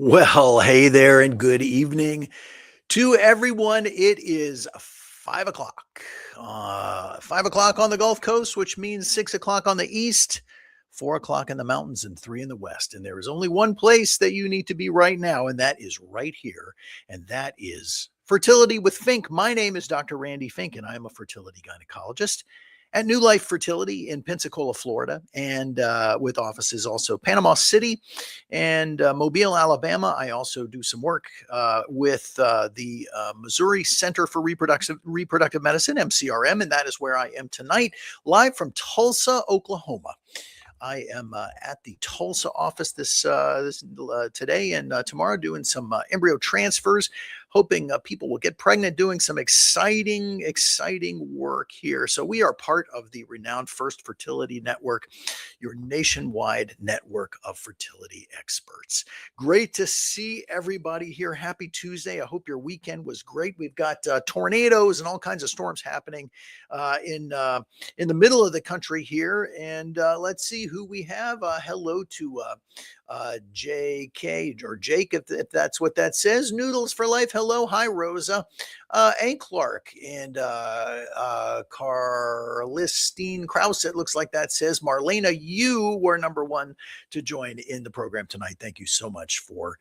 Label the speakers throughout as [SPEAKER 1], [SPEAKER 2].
[SPEAKER 1] Well, hey there, and good evening to everyone. It is 5 o'clock. 5 o'clock on the Gulf Coast, which means 6 o'clock on the East, 4 o'clock in the mountains, and three in the West. And there is only one place that you need to be right now, and that is right here. And that is Fertility with Fink. My name is Dr. Randy Fink, and I am a fertility gynecologist at New Life Fertility in Pensacola, Florida, and with offices also Panama City and Mobile, Alabama. I also do some work with the Missouri Center for Reproductive Medicine, MCRM, and that is where I am tonight, live from Tulsa, Oklahoma. I am at the Tulsa office this today and tomorrow, doing some embryo transfers, hoping people will get pregnant, doing some exciting work here. So we are part of the renowned First Fertility Network, your nationwide network of fertility experts. Great to see everybody here. Happy Tuesday. I hope your weekend was great. We've got tornadoes and all kinds of storms happening in the middle of the country here. And let's see who we have. Hello to JK or Jake, if that's what that says. Noodles for Life. Hello. Hi, Rosa. And Clark and Carlistine Krause. It looks like that says. Marlena, you were number one to join in the program tonight. Thank you so much for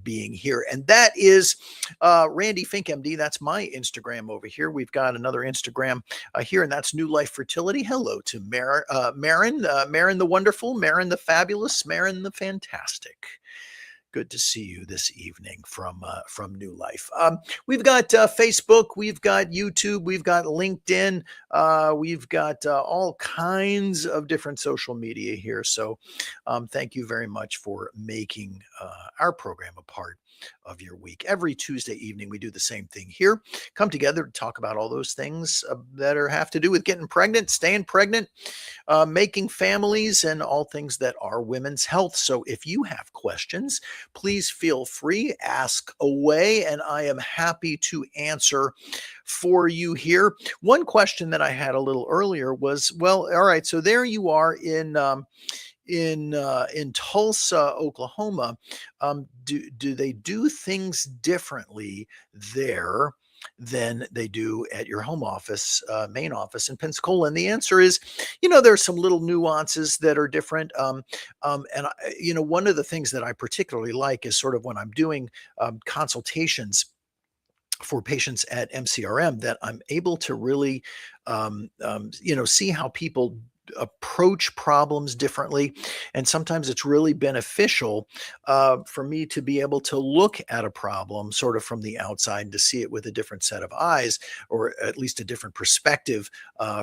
[SPEAKER 1] being here. And that is Randy Fink, MD. That's my Instagram over here. We've got another Instagram here, and that's New Life Fertility. Hello to Marin the Wonderful, Marin the Fabulous, Marin the Fantastic. Good to see you this evening from New Life. We've got Facebook, we've got YouTube, we've got LinkedIn, we've got all kinds of different social media here. So thank you very much for making our program a part of your week. Every Tuesday evening, we do the same thing here. Come together to talk about all those things that have to do with getting pregnant, staying pregnant, making families, and all things that are women's health. So if you have questions, please feel free, ask away, and I am happy to answer for you here. One question that I had a little earlier was, well, all right, so there you are in Tulsa, Oklahoma. Do they do things differently there than they do at your home office, main office in Pensacola? And the answer is, there's some little nuances that are different. One of the things that I particularly like is sort of when I'm doing consultations for patients at MCRM, that I'm able to really, see how people approach problems differently. And sometimes it's really beneficial for me to be able to look at a problem sort of from the outside, to see it with a different set of eyes, or at least a different perspective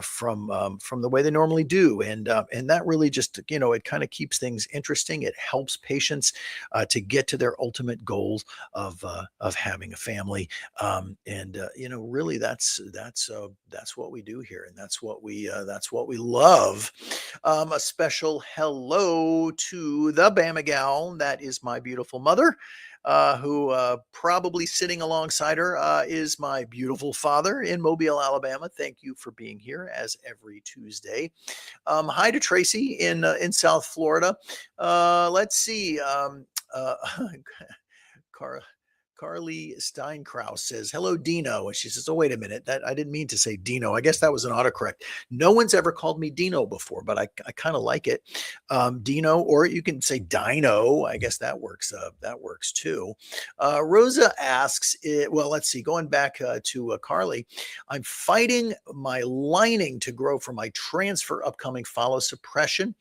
[SPEAKER 1] from the way they normally do. And that really just, it kind of keeps things interesting. It helps patients to get to their ultimate goals of having a family. Really that's what we do here. And that's what we love. A special hello to the Bama gal. That is my beautiful mother, who probably sitting alongside her is my beautiful father in Mobile, Alabama. Thank you for being here as every Tuesday. Hi to Tracy in South Florida. Let's see. Carly Steinkraus says, hello, Dino. And she says, oh, wait a minute. That I didn't mean to say Dino. I guess that was an autocorrect. No one's ever called me Dino before, but I kind of like it. Dino, or you can say Dino. I guess that works. That works too. Rosa asks, well, let's see. Going back to Carly, I'm fighting my lining to grow for my transfer upcoming follow suppression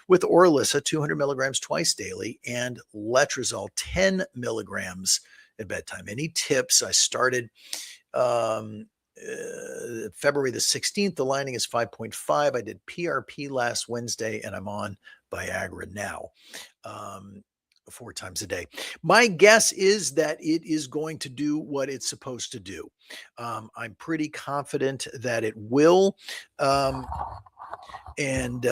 [SPEAKER 1] with Orlissa 200 milligrams twice daily and letrozole 10 milligrams at bedtime. Any tips? I started February the 16th. The lining is 5.5. I did PRP last Wednesday, and I'm on Viagra now. 4 times a day. My guess is that it is going to do what it's supposed to do. I'm pretty confident that it will. and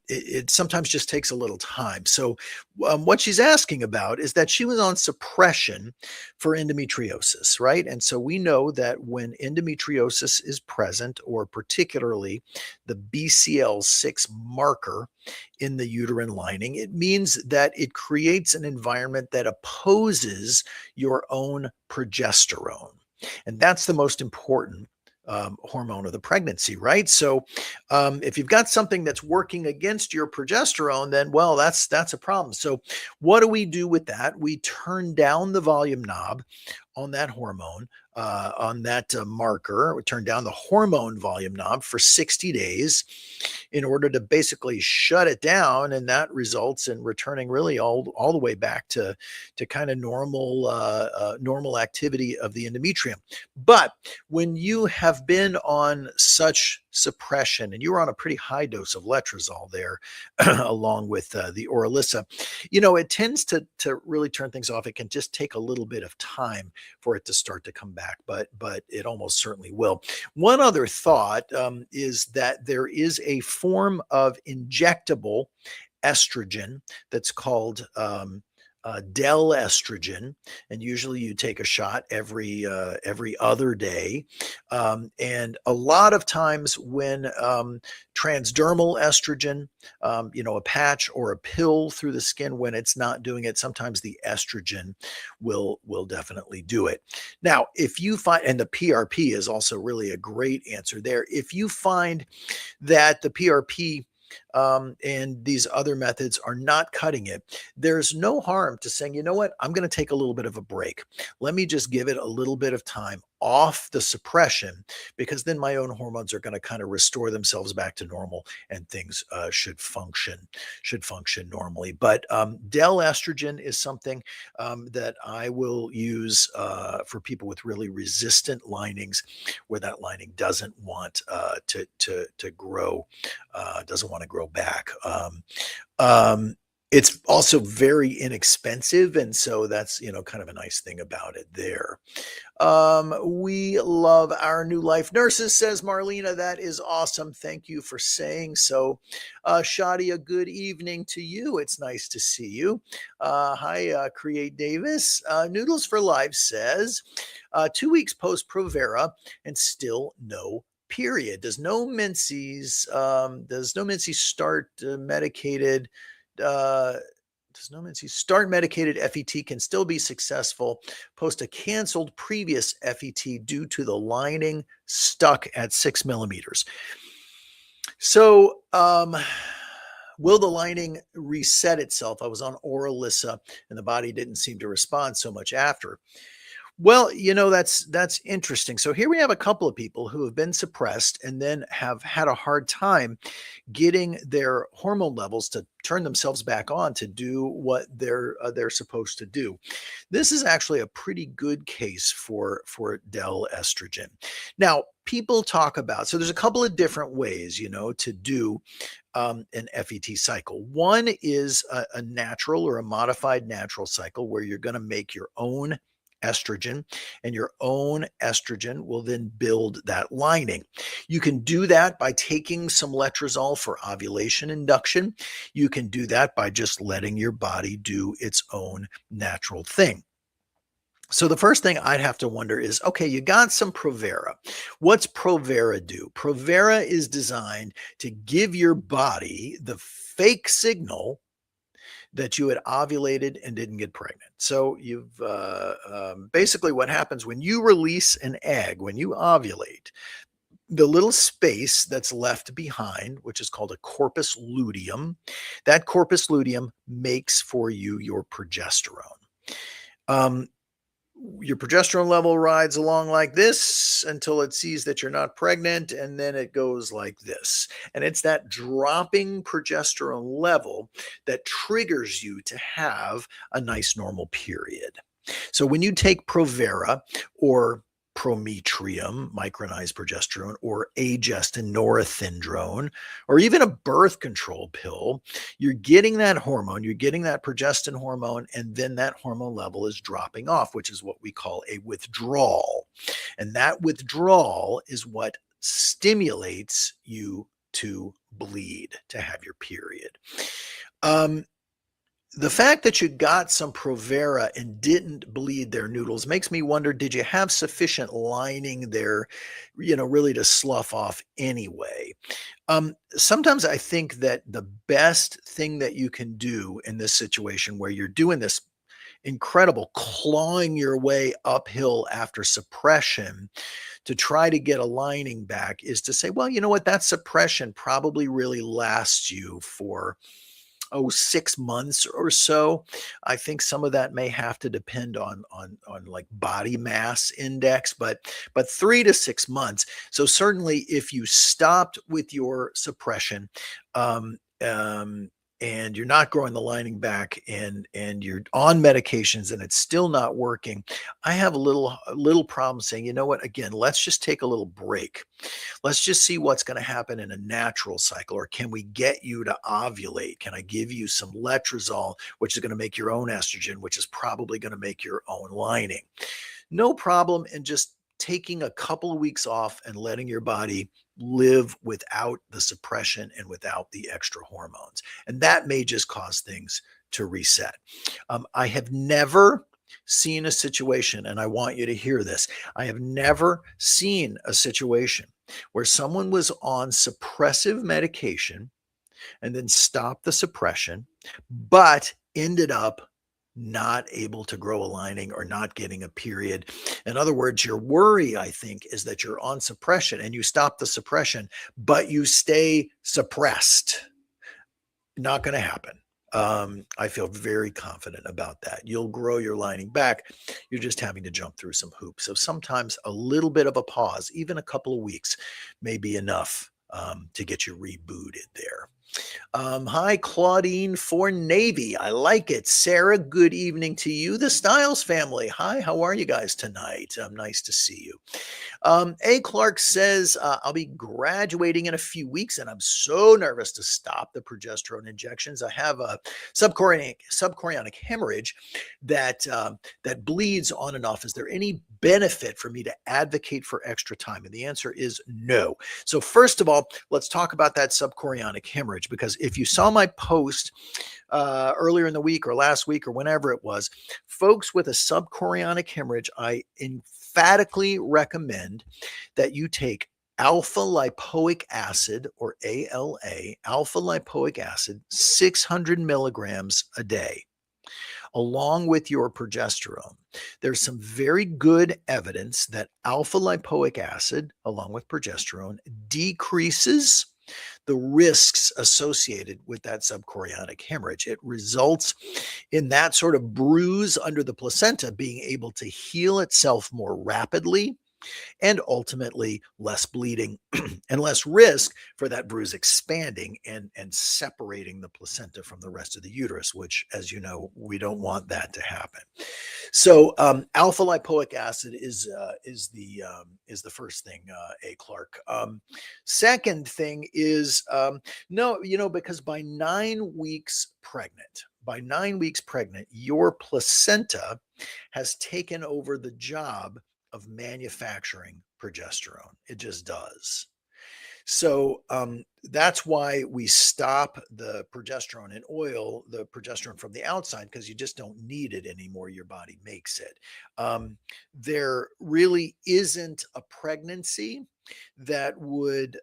[SPEAKER 1] it sometimes just takes a little time. So, what she's asking about is that she was on suppression for endometriosis, right? And so we know that when endometriosis is present, or particularly the BCL6 marker in the uterine lining, it means that it creates an environment that opposes your own progesterone. And that's the most important hormone of the pregnancy, right? So, if you've got something that's working against your progesterone, then well, that's a problem. So, what do we do with that? We turn down the volume knob on that hormone, on that marker. We turn down the hormone volume knob for 60 days in order to basically shut it down, and that results in returning really all the way back to kind of normal activity of the endometrium. But when you have been on such suppression, and you were on a pretty high dose of letrozole there, along with the Orilissa, it tends to really turn things off. It can just take a little bit of time for it to start to come back, but it almost certainly will. One other thought is that there is a form of injectable estrogen that's called del estrogen, and usually you take a shot every other day. And a lot of times when transdermal estrogen, a patch or a pill through the skin, when it's not doing it, sometimes the estrogen will definitely do it. Now, if you find, and the PRP is also really a great answer there. If you find that the PRP and these other methods are not cutting it, there's no harm to saying, you know what, I'm going to take a little bit of a break. Let me just give it a little bit of time off the suppression, because then my own hormones are going to kind of restore themselves back to normal, and things should function normally. But del estrogen is something that I will use for people with really resistant linings, where that lining doesn't want to grow, doesn't want to grow back. It's also very inexpensive, and so that's kind of a nice thing about it there. We love our new life nurses, says Marlena. That is awesome. Thank you for saying so. Shadia, good evening to you. It's nice to see you. Hi, Create Davis. Noodles for Life says 2 weeks post Provera and still no period. Does no Menses start medicated? Does no Menses start medicated FET can still be successful post a canceled previous FET due to the lining stuck at 6 millimeters? So, will the lining reset itself? I was on Orilissa, and the body didn't seem to respond so much after. Well, that's interesting. So here we have a couple of people who have been suppressed and then have had a hard time getting their hormone levels to turn themselves back on to do what they're supposed to do. This is actually a pretty good case for del estrogen. Now, people talk about, so there's a couple of different ways, to do an FET cycle. One is a natural or a modified natural cycle, where you're going to make your own estrogen, and your own estrogen will then build that lining. You can do that by taking some letrozole for ovulation induction. You can do that by just letting your body do its own natural thing. So the first thing I'd have to wonder is, okay, you got some Provera. What's Provera do? Provera is designed to give your body the fake signal that you had ovulated and didn't get pregnant. So you've basically, what happens when you release an egg, when you ovulate, the little space that's left behind, which is called a corpus luteum, that corpus luteum makes for you your progesterone. Your progesterone level rides along like this until it sees that you're not pregnant, and then it goes like this. And it's that dropping progesterone level that triggers you to have a nice normal period. So when you take Provera or Prometrium, micronized progesterone, or Agestin, norethindrone, or even a birth control pill, you're getting that hormone, you're getting that progestin hormone, and then that hormone level is dropping off, which is what we call a withdrawal. And that withdrawal is what stimulates you to bleed, to have your period. Um, the fact that you got some Provera and didn't bleed their noodles makes me wonder, did you have sufficient lining there, really to slough off anyway? Sometimes I think that the best thing that you can do in this situation where you're doing this incredible clawing your way uphill after suppression to try to get a lining back is to say, well, you know what, that suppression probably really lasts you for 6 months or so. I think some of that may have to depend on like body mass index, but 3 to 6 months. So certainly if you stopped with your suppression, um, um, and you're not growing the lining back and you're on medications and it's still not working, I have a little problem saying, you know what, again, let's just take a little break. Let's just see what's going to happen in a natural cycle. Or can we get you to ovulate? Can I give you some letrozole, which is going to make your own estrogen, which is probably going to make your own lining? No problem in just taking a couple of weeks off and letting your body live without the suppression and without the extra hormones. And that may just cause things to reset. I have never seen a situation, and I want you to hear this. I have never seen a situation where someone was on suppressive medication and then stopped the suppression, but ended up not able to grow a lining or not getting a period. In other words, your worry, I think, is that you're on suppression and you stop the suppression, but you stay suppressed. Not going to happen. I feel very confident about that. You'll grow your lining back. You're just having to jump through some hoops. So sometimes a little bit of a pause, even a couple of weeks, may be enough to get you rebooted there. Hi, Claudine for Navy. I like it. Sarah, good evening to you. The Styles family. Hi, how are you guys tonight? Nice to see you. A. Clark says, I'll be graduating in a few weeks and I'm so nervous to stop the progesterone injections. I have a subchorionic hemorrhage that bleeds on and off. Is there any benefit for me to advocate for extra time? And the answer is no. So first of all, let's talk about that subchorionic hemorrhage, because if you saw my post earlier in the week or last week or whenever it was, folks with a subchorionic hemorrhage, I emphatically recommend that you take alpha lipoic acid, or ALA, alpha lipoic acid, 600 milligrams a day, along with your progesterone. There's some very good evidence that alpha lipoic acid, along with progesterone, decreases the risks associated with that subchorionic hemorrhage. It results in that sort of bruise under the placenta being able to heal itself more rapidly, and ultimately less bleeding and less risk for that bruise expanding and separating the placenta from the rest of the uterus, which, as you know, we don't want that to happen. So alpha lipoic acid is the first thing, A. Clark. Second thing is no, because by 9 weeks pregnant, your placenta has taken over the job of manufacturing progesterone. It just does. So that's why we stop the progesterone in oil, the progesterone from the outside, because you just don't need it anymore. Your body makes it. There really isn't a pregnancy that would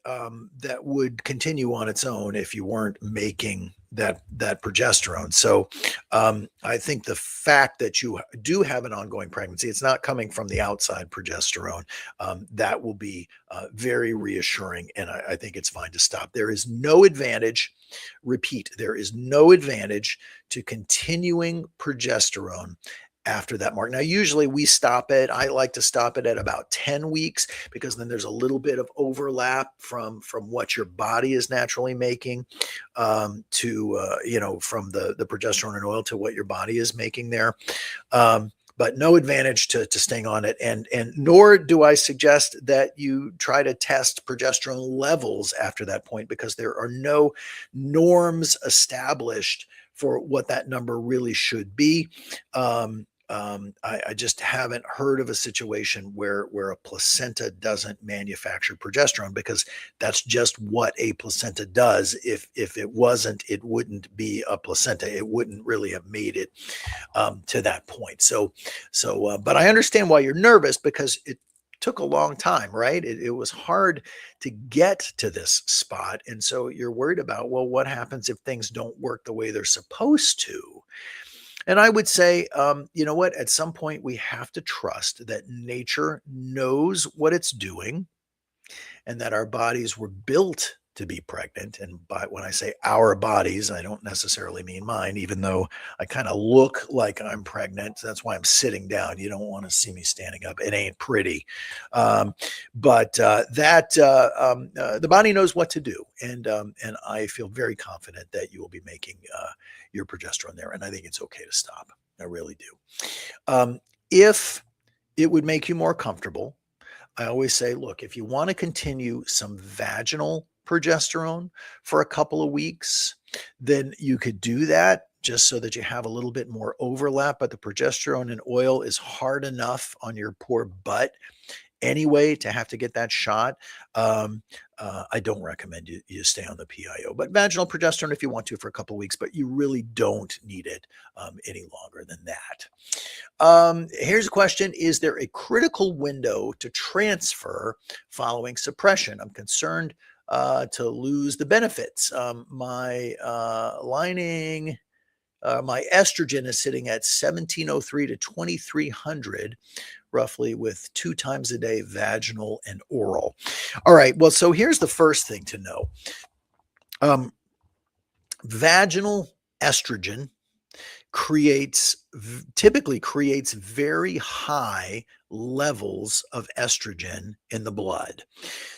[SPEAKER 1] continue on its own if you weren't making that progesterone. So I think the fact that you do have an ongoing pregnancy, it's not coming from the outside progesterone, that will be very reassuring. And I think it's fine to stop. There is no advantage, repeat, there is no advantage to continuing progesterone after that mark. Now, usually we stop it. I like to stop it at about 10 weeks, because then there's a little bit of overlap from what your body is naturally making from the progesterone and oil to what your body is making there. But no advantage to staying on it. And nor do I suggest that you try to test progesterone levels after that point, because there are no norms established for what that number really should be. I just haven't heard of a situation where a placenta doesn't manufacture progesterone, because that's just what a placenta does. If it wasn't, it wouldn't be a placenta. It wouldn't really have made it to that point. But I understand why you're nervous, because it took a long time, right? It was hard to get to this spot. And so you're worried about, well, what happens if things don't work the way they're supposed to? And I would say, you know what? At some point, we have to trust that nature knows what it's doing, and that our bodies were built to be pregnant. And by when I say our bodies, I don't necessarily mean mine, even though I kind of look like I'm pregnant. That's why I'm sitting down. You don't want to see me standing up. It ain't pretty. Um, but the body knows what to do, and I feel very confident that you will be making your progesterone there. And I think it's okay to stop. I really do. If it would make you more comfortable, I always say, look, if you want to continue some vaginal progesterone for a couple of weeks, then you could do that, just so that you have a little bit more overlap. But the progesterone and oil is hard enough on your poor butt anyway to have to get that shot. Um, I don't recommend you stay on the PIO, but vaginal progesterone if you want to for a couple of weeks, but you really don't need it any longer than that. Here's a question. Is there a critical window to transfer following suppression? I'm concerned to lose the benefits. My estrogen is sitting at 1703 to 2300, roughly, with 2 times a day vaginal and oral. All right. Well, so here's the first thing to know. Vaginal estrogen typically creates very high levels of estrogen in the blood.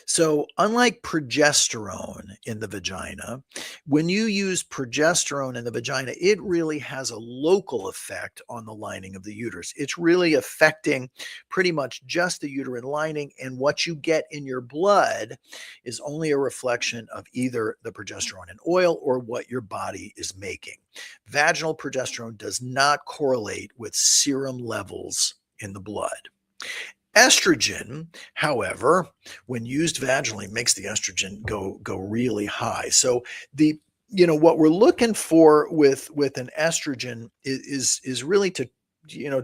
[SPEAKER 1] So, unlike progesterone in the vagina, when you use progesterone in the vagina, it really has a local effect on the lining of the uterus. It's really affecting pretty much just the uterine lining, and what you get in your blood is only a reflection of either the progesterone and oil or what your body is making. Vaginal progesterone does not correlate with serum levels in the blood. Estrogen, however, when used vaginally, makes the estrogen go really high. So the what we're looking for with an estrogen is really to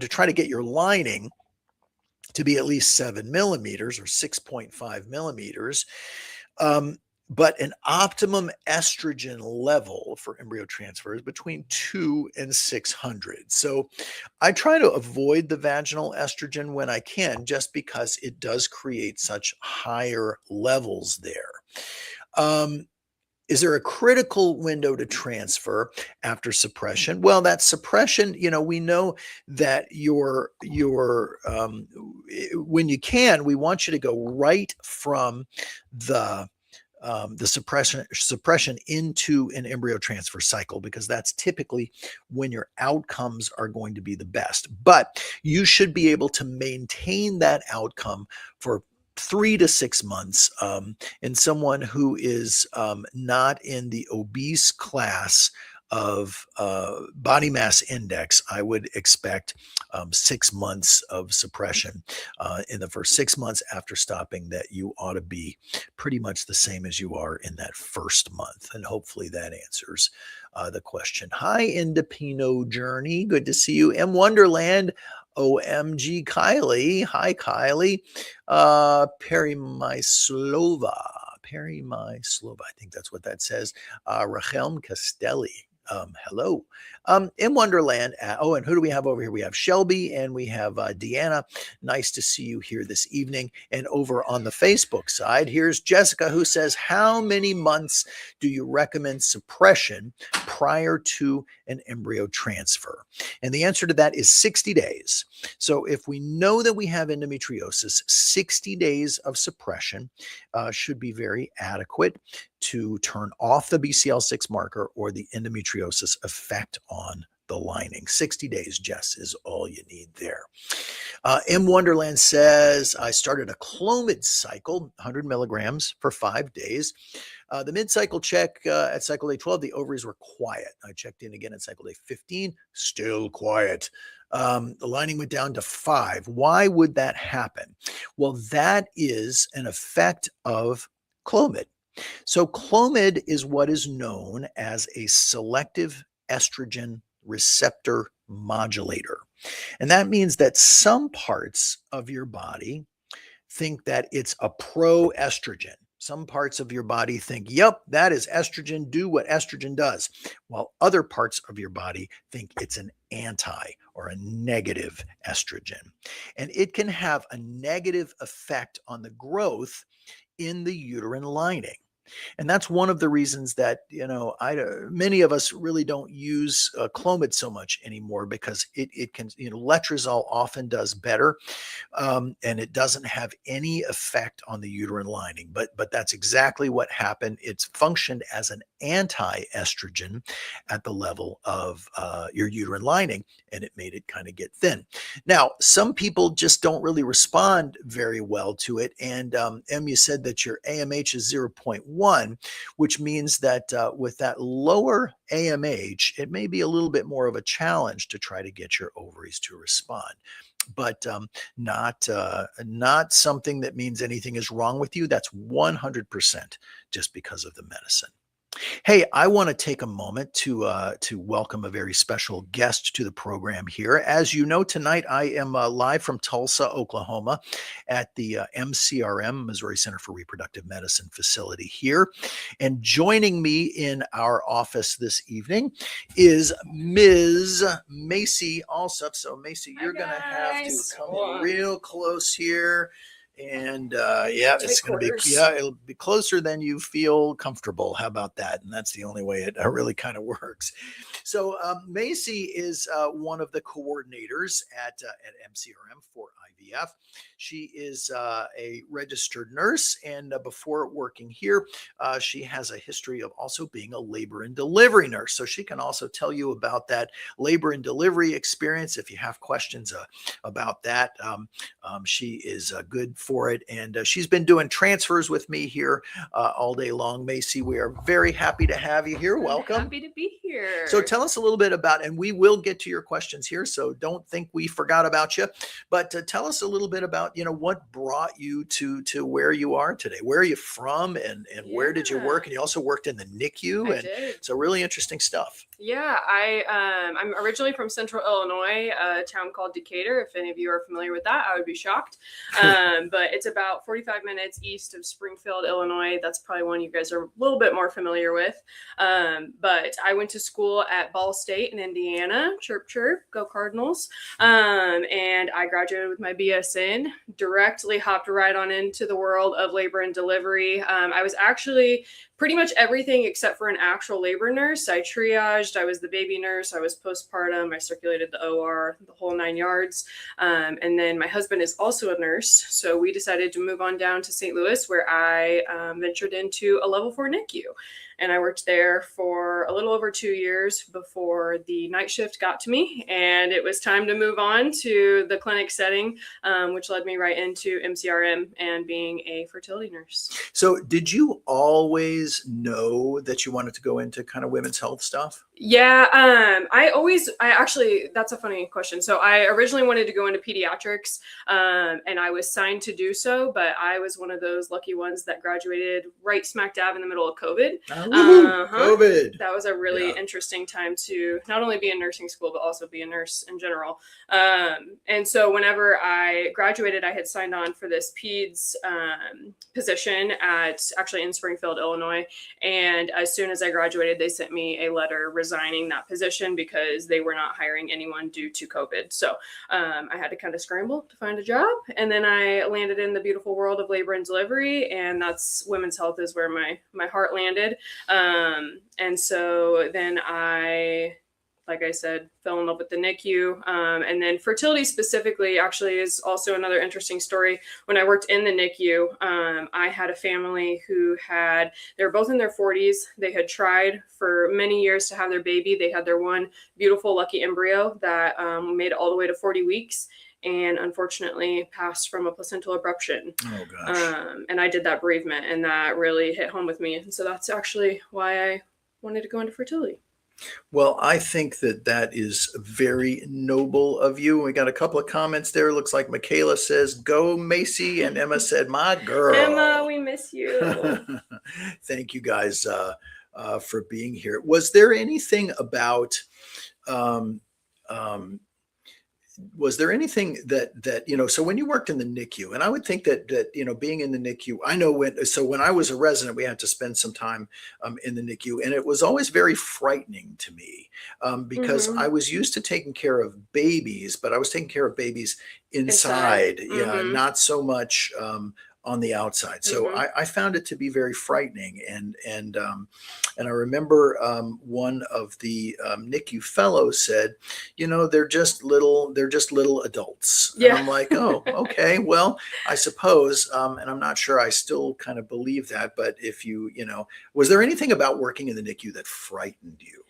[SPEAKER 1] try to get your lining to be at least 7 millimeters or 6.5 millimeters. Um, but an optimum estrogen level for embryo transfer is between 2 and 600. So I try to avoid the vaginal estrogen when I can, just because it does create such higher levels there. Is there a critical window to transfer after suppression? Well, that suppression, we know that when you can, we want you to go right from the suppression into an embryo transfer cycle, because that's typically when your outcomes are going to be the best. But you should be able to maintain that outcome for 3 to 6 months. And someone who is not in the obese class of body mass index, I would expect 6 months of suppression. In the first 6 months after stopping, that you ought to be pretty much the same as you are in that first month. And hopefully that answers the question. Hi, Indipino Journey. Good to see you. M Wonderland. OMG Kylie. Hi, Kylie. Perry Myslova. I think that's what that says. Rachelm Castelli. Hello. In Wonderland. And who do we have over here? We have Shelby and we have Deanna. Nice to see you here this evening. And over on the Facebook side, here's Jessica, who says, how many months do you recommend suppression prior to an embryo transfer? And the answer to that is 60 days. So if we know that we have endometriosis, 60 days of suppression should be very adequate to turn off the BCL6 marker or the endometriosis effect on the lining. 60 days, Jess, is all you need there. M. Wonderland says, I started a Clomid cycle, 100 milligrams for 5 days. The mid-cycle check at cycle day 12, the ovaries were quiet. I checked in again at cycle day 15, still quiet. The lining went down to 5. Why would that happen? Well, that is an effect of Clomid. So Clomid is what is known as a selective estrogen receptor modulator. And that means that some parts of your body think that it's a pro-estrogen. Some parts of your body think, yep, that is estrogen, do what estrogen does. While other parts of your body think it's an anti or a negative estrogen. And it can have a negative effect on the growth in the uterine lining. And that's one of the reasons that, many of us really don't use Clomid so much anymore, because it can, letrozole often does better, and it doesn't have any effect on the uterine lining. But that's exactly what happened. It's functioned as an anti-estrogen at the level of your uterine lining, and it made it kind of get thin. Now, some people just don't really respond very well to it. And Em, you said that your AMH is 0.1, which means that with that lower AMH, it may be a little bit more of a challenge to try to get your ovaries to respond. But not something that means anything is wrong with you. That's 100% just because of the medicine. Hey, I want to take a moment to welcome a very special guest to the program here. As you know, tonight I am live from Tulsa, Oklahoma, at the MCRM, Missouri Center for Reproductive Medicine facility here. And joining me in our office this evening is Ms. Macy Alsup. So, Macy, you're going to have to come in real close here. And it's going to be, it'll be closer than you feel comfortable. How about that? And that's the only way it really kind of works. So Macy is one of the coordinators at MCRM for IVF. She is a registered nurse, and before working here, she has a history of also being a labor and delivery nurse. So she can also tell you about that labor and delivery experience if you have questions about that. She is good for it, and she's been doing transfers with me here all day long. Macy, we are very happy to have you here. Welcome.
[SPEAKER 2] Happy to be here.
[SPEAKER 1] So tell us a little bit about, and we will get to your questions here, so don't think we forgot about you, but tell us a little bit about, what brought you to where you are today. Where are you from, and where did you work? And you also worked in the NICU.
[SPEAKER 2] I did.
[SPEAKER 1] So really interesting stuff.
[SPEAKER 2] Yeah, I'm originally from Central Illinois, a town called Decatur. If any of you are familiar with that, I would be shocked. But it's about 45 minutes east of Springfield, Illinois. That's probably one you guys are a little bit more familiar with. But I went to school at Ball State in Indiana. Chirp, chirp, go Cardinals. And I graduated with my BSN, directly hopped right on into the world of labor and delivery. I was actually pretty much everything except for an actual labor nurse. I triaged, I was the baby nurse, I was postpartum, I circulated the OR, the whole 9 yards. And then my husband is also a nurse. So we decided to move on down to St. Louis, where I ventured into a level 4 NICU. And I worked there for a little over 2 years before the night shift got to me. And it was time to move on to the clinic setting, which led me right into MCRM and being a fertility nurse.
[SPEAKER 1] So did you always know that you wanted to go into kind of women's health stuff?
[SPEAKER 2] Yeah, I actually, that's a funny question. So I originally wanted to go into pediatrics, and I was signed to do so, but I was one of those lucky ones that graduated right smack dab in the middle of COVID.
[SPEAKER 1] COVID.
[SPEAKER 2] That was a really interesting time to not only be in nursing school, but also be a nurse in general. And so whenever I graduated, I had signed on for this peds position actually in Springfield, Illinois. And as soon as I graduated, they sent me a letter resigning that position because they were not hiring anyone due to COVID. So I had to kind of scramble to find a job. And then I landed in the beautiful world of labor and delivery. And that's women's health is where my heart landed. And so then I like I said, fell in love with the NICU. And then fertility specifically actually is also another interesting story. When I worked in the NICU, I had a family who they were both in their 40s. They had tried for many years to have their baby. They had their one beautiful, lucky embryo that made it all the way to 40 weeks and unfortunately passed from a placental abruption.
[SPEAKER 1] Oh gosh.
[SPEAKER 2] And I did that bereavement, and that really hit home with me. And so that's actually why I wanted to go into fertility.
[SPEAKER 1] Well, I think that that is very noble of you. We got a couple of comments there. Looks like Michaela says, "Go Macy," and Emma said, "My
[SPEAKER 2] Emma,
[SPEAKER 1] girl."
[SPEAKER 2] we miss you.
[SPEAKER 1] Thank you guys for being here. Was there anything about um, um, was there anything that so when you worked in the NICU, and I would think that being in the NICU, I know when I was a resident, we had to spend some time in the NICU, and it was always very frightening to me because
[SPEAKER 2] Mm-hmm.
[SPEAKER 1] I was used to taking care of babies, but I was taking care of babies
[SPEAKER 2] Inside.
[SPEAKER 1] inside, yeah,
[SPEAKER 2] Mm-hmm.
[SPEAKER 1] not so much on the outside. So
[SPEAKER 2] Mm-hmm.
[SPEAKER 1] I found it to be very frightening, and I remember one of the NICU fellows said, they're just little adults. And
[SPEAKER 2] Yeah.
[SPEAKER 1] I'm like, oh, okay, well, I suppose, and I'm not sure I still kind of believe that, but if was there anything about working in the NICU that frightened you?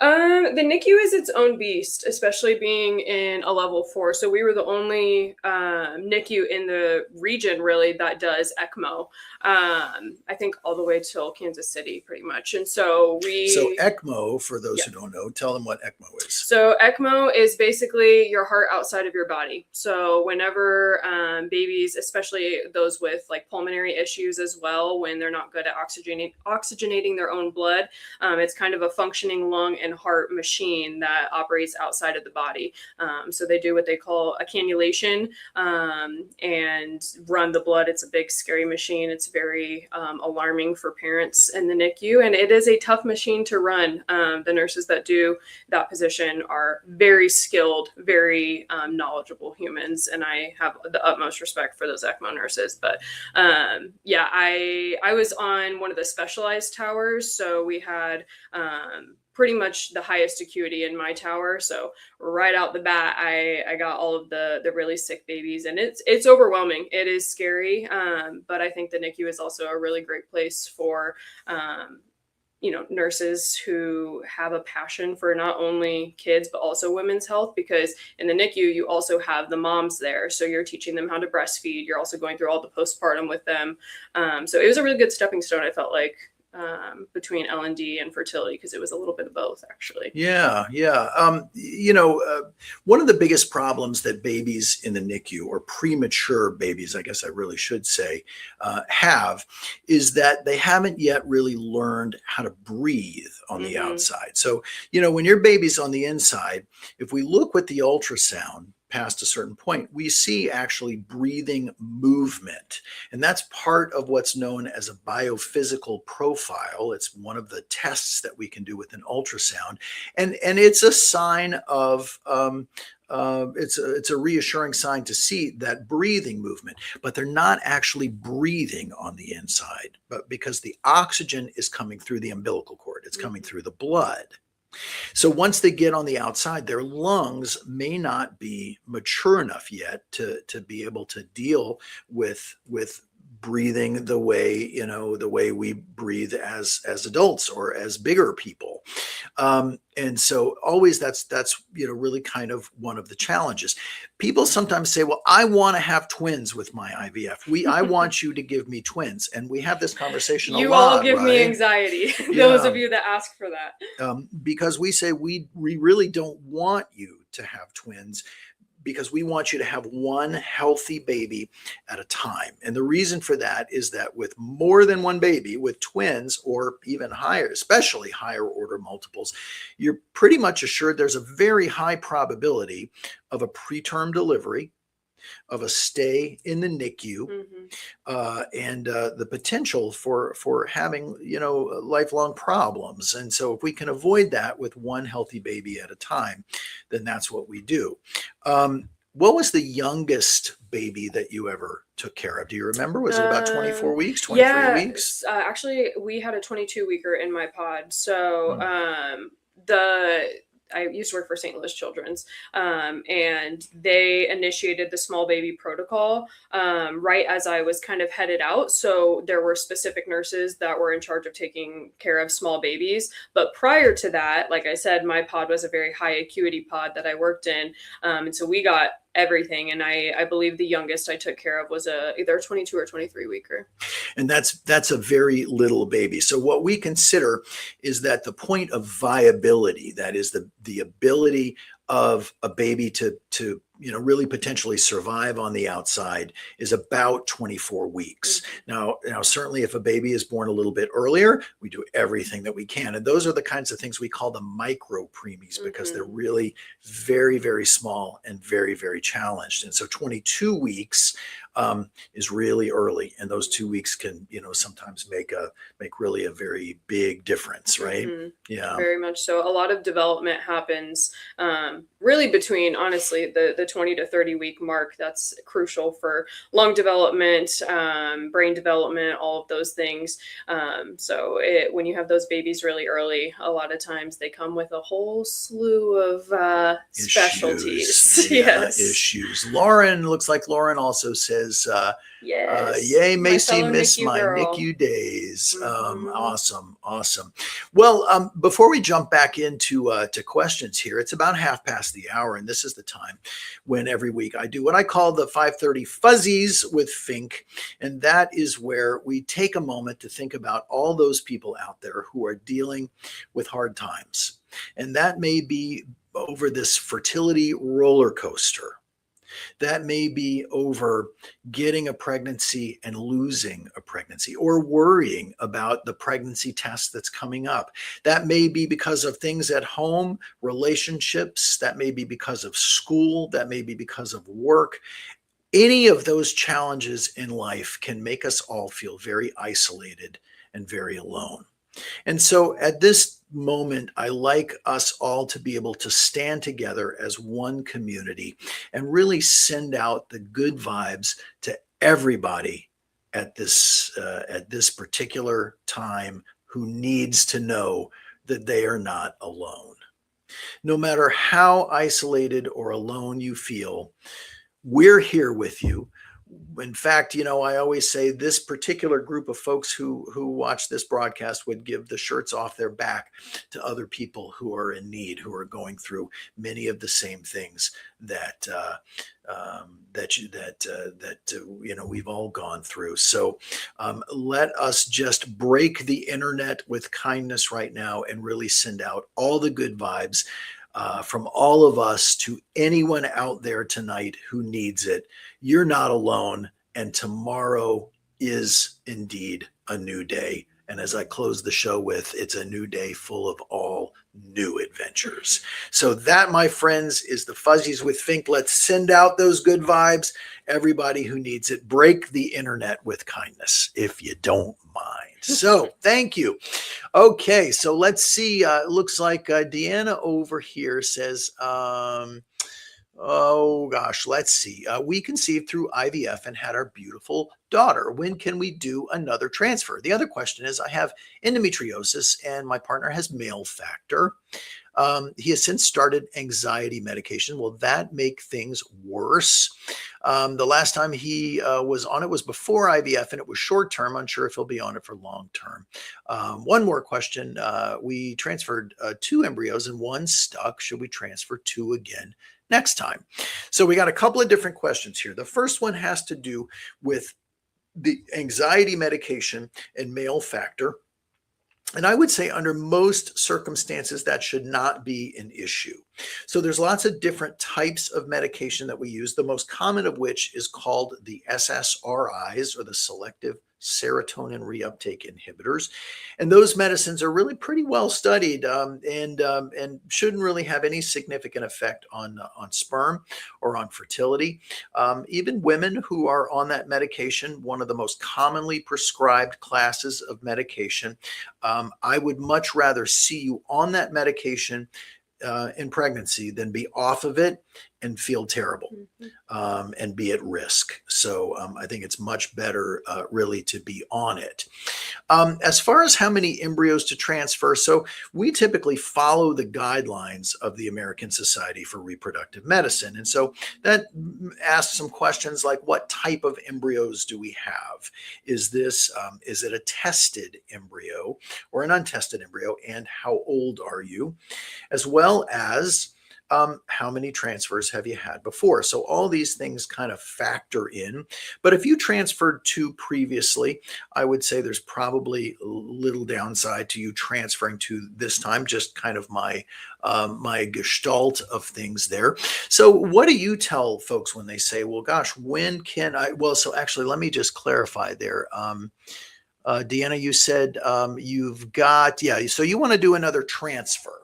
[SPEAKER 2] The NICU is its own beast, especially being in a level 4. So we were the only NICU in the region really that does ECMO. I think all the way till Kansas City, pretty much. And so
[SPEAKER 1] So
[SPEAKER 2] we,
[SPEAKER 1] ECMO, for those
[SPEAKER 2] yeah.
[SPEAKER 1] who don't know, tell them what ECMO is.
[SPEAKER 2] So ECMO is basically your heart outside of your body. So whenever babies, especially those with like pulmonary issues as well, when they're not good at oxygenating their own blood, it's kind of a functioning lung and heart machine that operates outside of the body. So they do what they call a cannulation and run the blood. It's a big, scary machine. It's very alarming for parents in the NICU, and it is a tough machine to run. The nurses that do that position are very skilled, very knowledgeable humans, and I have the utmost respect for those ECMO nurses. But yeah, I was on one of the specialized towers, so we had pretty much the highest acuity in my tower. So right out the bat, I got all of the really sick babies, and it's overwhelming. It is scary, but I think the NICU is also a really great place for nurses who have a passion for not only kids but also women's health, because in the NICU you also have the moms there, so you're teaching them how to breastfeed. You're also going through all the postpartum with them. So it was a really good stepping stone, I felt like, between L&D and fertility, because it was a little bit of both, actually.
[SPEAKER 1] Yeah, yeah. One of the biggest problems that babies in the NICU, or premature babies, I guess I really should say, have is that they haven't yet really learned how to breathe on the
[SPEAKER 2] Mm-hmm.
[SPEAKER 1] outside. So, when your baby's on the inside, if we look with the ultrasound past a certain point, we see actually breathing movement. And that's part of what's known as a biophysical profile. It's one of the tests that we can do with an ultrasound. And it's a sign of, it's a reassuring sign to see that breathing movement, but they're not actually breathing on the inside, but because the oxygen is coming through the umbilical cord, it's coming through the blood. So once they get on the outside, their lungs may not be mature enough yet to be able to deal with breathing the way we breathe as adults or as bigger people. And so always that's really kind of one of the challenges. People sometimes say, well, I want to have twins with my IVF. I want you to give me twins. And we have this conversation a
[SPEAKER 2] You
[SPEAKER 1] lot,
[SPEAKER 2] all give
[SPEAKER 1] right?
[SPEAKER 2] me anxiety. Those of you that ask for that.
[SPEAKER 1] Because we say we really don't want you to have twins, because we want you to have one healthy baby at a time. And the reason for that is that with more than one baby, with twins or even higher, especially higher order multiples, you're pretty much assured there's a very high probability of a preterm delivery, of a stay in the NICU, and the potential for having lifelong problems. And so if we can avoid that with one healthy baby at a time, then that's what we do. What was the youngest baby that you ever took care of? Do you remember? Was it about 24 weeks, 23 weeks?
[SPEAKER 2] Actually, we had a 22 weeker in my pod. So
[SPEAKER 1] Hmm.
[SPEAKER 2] the I used to work for St. Louis Children's, and they initiated the small baby protocol right as I was kind of headed out. So there were specific nurses that were in charge of taking care of small babies. But prior to that, like I said, my pod was a very high acuity pod that I worked in. And so we got everything. And I believe the youngest I took care of was either a 22 or 23 weeker.
[SPEAKER 1] And that's a very little baby. So what we consider is that the point of viability, that is the ability of a baby to really potentially survive on the outside, is about 24 weeks. Now certainly if a baby is born a little bit earlier, we do everything that we can, and those are the kinds of things we call the micro preemies, because they're really very, very small and very, very challenged. And so 22 weeks is really early, and those 2 weeks can sometimes make really a very big difference, right? Yeah,
[SPEAKER 2] very much so. A lot of development happens really between, honestly, the 20 to 30 week mark. That's crucial for lung development, brain development, all of those things. So when you have those babies really early, a lot of times they come with a whole slew of specialties. Yes.
[SPEAKER 1] Issues. Lauren, looks like Lauren also says,
[SPEAKER 2] yes,
[SPEAKER 1] yay, Macy,
[SPEAKER 2] fellow
[SPEAKER 1] miss
[SPEAKER 2] NICU
[SPEAKER 1] my
[SPEAKER 2] girl.
[SPEAKER 1] NICU days. Awesome. Well, before we jump back into to questions here, it's about 1/2 past the hour, and this is the time when every week I do what I call the 5:30 Fuzzies with Fink, and that is where we take a moment to think about all those people out there who are dealing with hard times, and that may be over this fertility roller coaster. That may be over getting a pregnancy and losing a pregnancy, or worrying about the pregnancy test that's coming up. That may be because of things at home, relationships. That may be because of school. That may be because of work. Any of those challenges in life can make us all feel very isolated and very alone. And so at this moment, I like us all to be able to stand together as one community and really send out the good vibes to everybody at this particular time, who needs to know that they are not alone. No matter how isolated or alone you feel, we're here with you. In fact, I always say this particular group of folks who watch this broadcast would give the shirts off their back to other people who are in need, who are going through many of the same things that we've all gone through. So let us just break the internet with kindness right now and really send out all the good vibes from all of us to anyone out there tonight who needs it. You're not alone, and tomorrow is indeed a new day. And as I close the show with, it's a new day full of all new adventures. So that, my friends, is the Fuzzies with Fink. Let's send out those good vibes. Everybody who needs it, break the internet with kindness, if you don't mind. So thank you. Okay, so let's see. Looks like Deanna over here says, oh gosh, let's see. We conceived through IVF and had our beautiful daughter. When can we do another transfer? The other question is, I have endometriosis and my partner has male factor. He has since started anxiety medication. Will that make things worse? The last time he was on it was before IVF, and it was short term. Unsure if he'll be on it for long term. One more question. We transferred 2 embryos and 1 stuck. Should we transfer 2 again next time? So we got a couple of different questions here. The first one has to do with the anxiety medication and male factor. And I would say under most circumstances, that should not be an issue. So there's lots of different types of medication that we use, the most common of which is called the SSRIs, or the selective serotonin reuptake inhibitors. And those medicines are really pretty well studied and shouldn't really have any significant effect on sperm or on fertility. Even women who are on that medication, one of the most commonly prescribed classes of medication, I would much rather see you on that medication in pregnancy than be off of it and feel terrible and be at risk. So I think it's much better really to be on it. As far as how many embryos to transfer, so we typically follow the guidelines of the American Society for Reproductive Medicine. And so that asks some questions like, what type of embryos do we have? Is it a tested embryo or an untested embryo? And how old are you? As well as how many transfers have you had before? So all these things kind of factor in. But if you transferred two previously, I would say there's probably little downside to you transferring to this time, just kind of my gestalt of things there. So what do you tell folks when they say, well, gosh, when can I? Well, so actually, let me just clarify there. Deanna, you said you've got, yeah, so you want to do another transfer.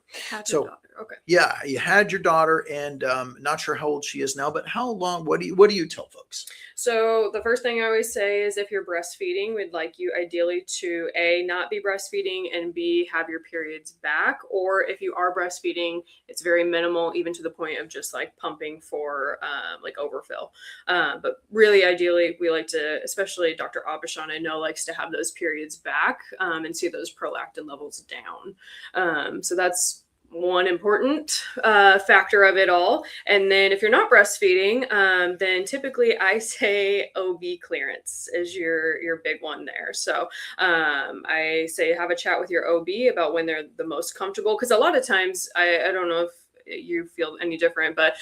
[SPEAKER 1] So
[SPEAKER 2] okay.
[SPEAKER 1] Yeah, you had your daughter, and not sure how old she is now, but how long? What do you tell folks?
[SPEAKER 2] So the first thing I always say is if you're breastfeeding, we'd like you ideally to A, not be breastfeeding, and B, have your periods back. Or if you are breastfeeding, it's very minimal, even to the point of just like pumping for like overfill. But really, ideally, we like to, especially Dr. Abishan, I know, likes to have those periods back and see those prolactin levels down. So that's one important factor of it all. And then if you're not breastfeeding, then typically I say OB clearance is your big one there. So I say have a chat with your OB about when they're the most comfortable, because a lot of times I don't know if you feel any different, but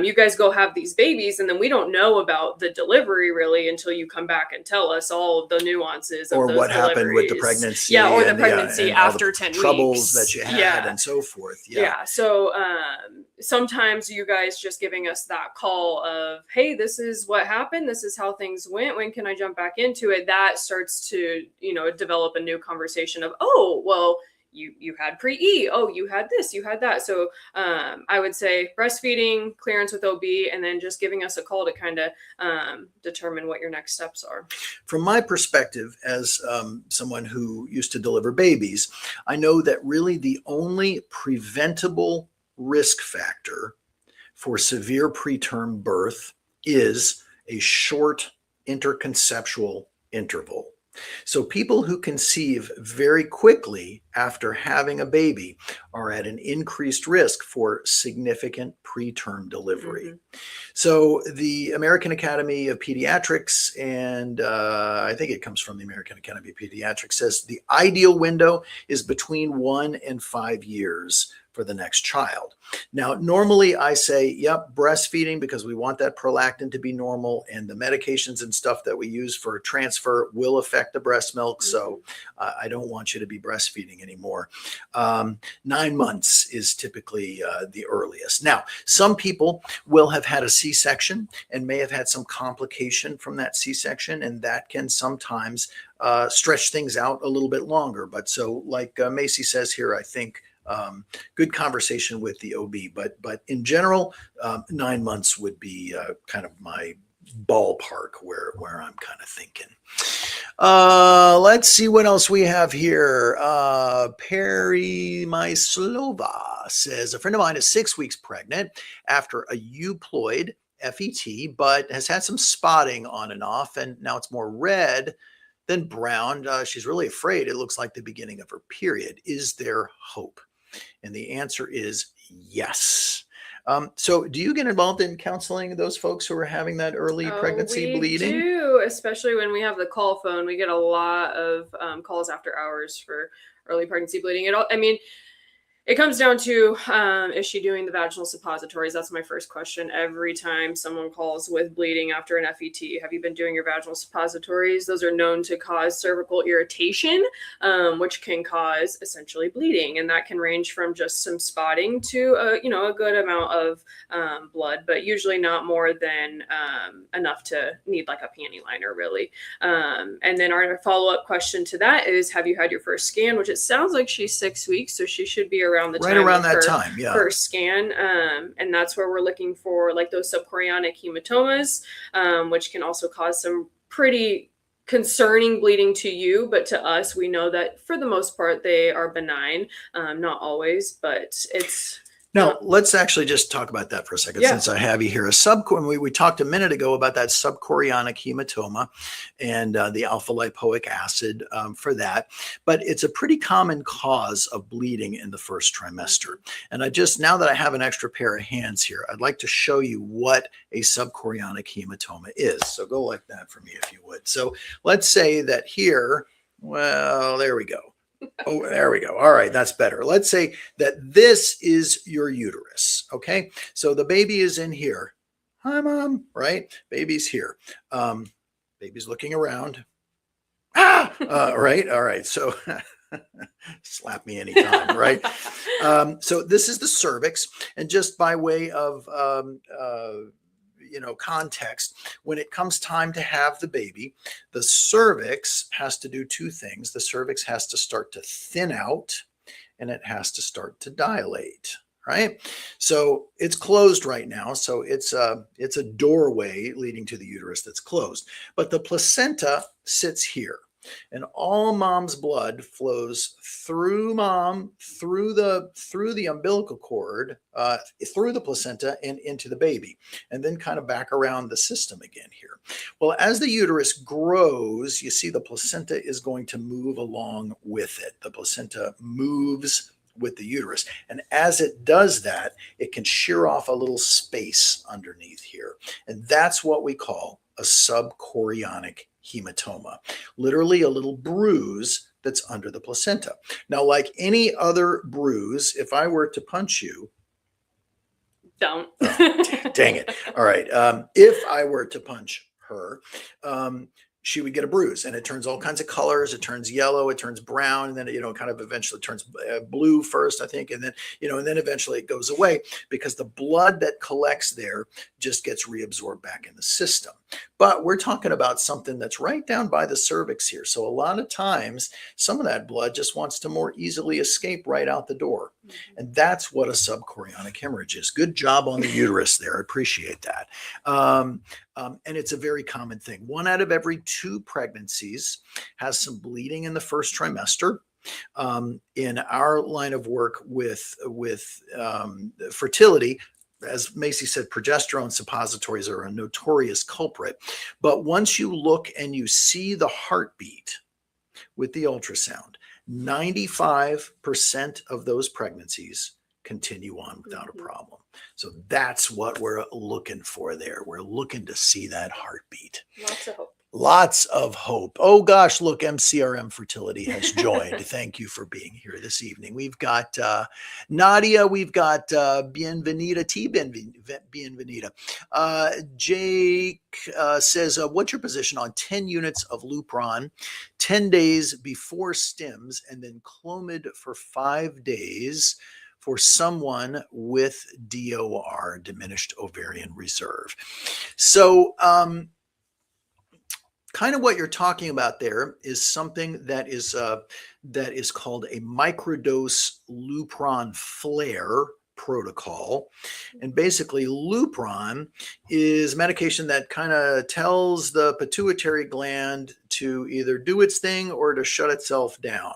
[SPEAKER 2] you guys go have these babies, and then we don't know about the delivery really until you come back and tell us all of the nuances of
[SPEAKER 1] Or
[SPEAKER 2] those
[SPEAKER 1] what happened with the
[SPEAKER 2] deliveries.
[SPEAKER 1] pregnancy,
[SPEAKER 2] Yeah, or the
[SPEAKER 1] and
[SPEAKER 2] pregnancy
[SPEAKER 1] and all
[SPEAKER 2] after
[SPEAKER 1] the
[SPEAKER 2] 10
[SPEAKER 1] troubles
[SPEAKER 2] weeks
[SPEAKER 1] that you had,
[SPEAKER 2] yeah.
[SPEAKER 1] and so forth.
[SPEAKER 2] Yeah. So sometimes you guys just giving us that call of, hey, this is what happened, this is how things went, when can I jump back into it? That starts to, develop a new conversation of, oh, well, you had pre-E. Oh, you had this, you had that. So I would say breastfeeding, clearance with OB, and then just giving us a call to kind of determine what your next steps are.
[SPEAKER 1] From my perspective, as someone who used to deliver babies, I know that really the only preventable risk factor for severe preterm birth is a short interconceptual interval. So people who conceive very quickly after having a baby are at an increased risk for significant preterm delivery. So the American Academy of Pediatrics, and I think it comes from the American Academy of Pediatrics, says the ideal window is between 1 and 5 years for the next child. Now, normally I say, yep, breastfeeding, because we want that prolactin to be normal, and the medications and stuff that we use for transfer will affect the breast milk. So I don't want you to be breastfeeding anymore. 9 months is typically the earliest. Now, some people will have had a C-section and may have had some complication from that C-section, and that can sometimes stretch things out a little bit longer. But so like Macy says here, I think good conversation with the OB, but in general, 9 months would be kind of my ballpark where I'm kind of thinking. Let's see what else we have here. Perry Myslova says, a friend of mine is 6 weeks pregnant after a euploid FET, but has had some spotting on and off, and now it's more red than brown. She's really afraid. It looks like the beginning of her period. Is there hope? And the answer is yes. So do you get involved in counseling those folks who are having that early pregnancy bleeding?
[SPEAKER 2] We do, especially when we have the call phone. We get a lot of calls after hours for early pregnancy bleeding. It comes down to, is she doing the vaginal suppositories? That's my first question. Every time someone calls with bleeding after an FET, have you been doing your vaginal suppositories? Those are known to cause cervical irritation, which can cause essentially bleeding. And that can range from just some spotting to, a good amount of blood, but usually not more than enough to need like a panty liner, really. And then our follow-up question to that is, have you had your first scan? Which it sounds like she's 6 weeks, so she should be around the time yeah. First scan, and that's where we're looking for like those subchorionic hematomas, which can also cause some pretty concerning bleeding to you, but to us, we know that for the most part they are benign. Not always, but it's
[SPEAKER 1] Now, let's actually just talk about that for a second,
[SPEAKER 2] Yeah.
[SPEAKER 1] since I have you here. We talked a minute ago about that subchorionic hematoma and the alpha lipoic acid for that, but it's a pretty common cause of bleeding in the first trimester. And now that I have an extra pair of hands here, I'd like to show you what a subchorionic hematoma is. So go like that for me, if you would. So let's say that here, well, there we go. Oh, there we go. All right, that's better. Let's say that this is your uterus. Okay, so the baby is in here. Hi, mom. Right, baby's here. Baby's looking around. Right. All right. So slap me anytime. Right. So this is the cervix, and just by way of context, when it comes time to have the baby, the cervix has to do two things. The cervix has to start to thin out, and it has to start to dilate. Right. So it's closed right now. So it's a doorway leading to the uterus that's closed. But the placenta sits here. And all mom's blood flows through mom, through the umbilical cord, through the placenta and into the baby, and then kind of back around the system again here. Well, as the uterus grows, you see the placenta is going to move along with it. The placenta moves with the uterus. And as it does that, it can shear off a little space underneath here. And that's what we call a subchorionic hematoma, literally a little bruise that's under the placenta. Now, like any other bruise, if I were to punch you,
[SPEAKER 2] don't.
[SPEAKER 1] Dang it. All right. If I were to punch her, she would get a bruise, and it turns all kinds of colors. It turns yellow, it turns brown, and then it, kind of eventually turns blue first, I think, and then and then eventually it goes away because the blood that collects there just gets reabsorbed back in the system. But we're talking about something that's right down by the cervix here. So a lot of times, some of that blood just wants to more easily escape right out the door. And that's what a subchorionic hemorrhage is. Good job on the uterus there. I appreciate that. And it's a very common thing. 1 out of every 2 pregnancies has some bleeding in the first trimester. In our line of work with fertility, as Macy said, progesterone suppositories are a notorious culprit. But once you look and you see the heartbeat with the ultrasound, 95% of those pregnancies continue on without a problem. So that's what we're looking for there. We're looking to see that heartbeat.
[SPEAKER 2] Lots of hope.
[SPEAKER 1] Lots of hope. Oh gosh, look, MCRM Fertility has joined. Thank you for being here this evening. We've got Nadia, we've got Bienvenida, Bienvenida. Jake says, what's your position on 10 units of Lupron, 10 days before stims, and then Clomid for 5 days for someone with DOR, diminished ovarian reserve? So, kind of what you're talking about there is something that is called a microdose Lupron flare protocol. And basically, Lupron is medication that kind of tells the pituitary gland to either do its thing or to shut itself down.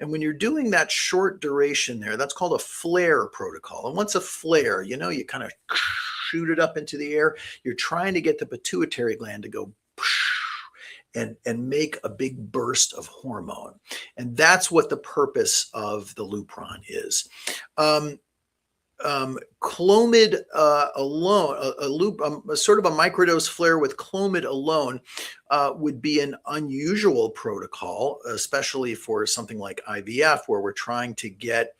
[SPEAKER 1] And when you're doing that short duration there, that's called a flare protocol. And what's a flare? You kind of shoot it up into the air. You're trying to get the pituitary gland to go and make a big burst of hormone. And that's what the purpose of the Lupron is. Clomid alone, sort of a microdose flare with Clomid alone would be an unusual protocol, especially for something like IVF, where we're trying to get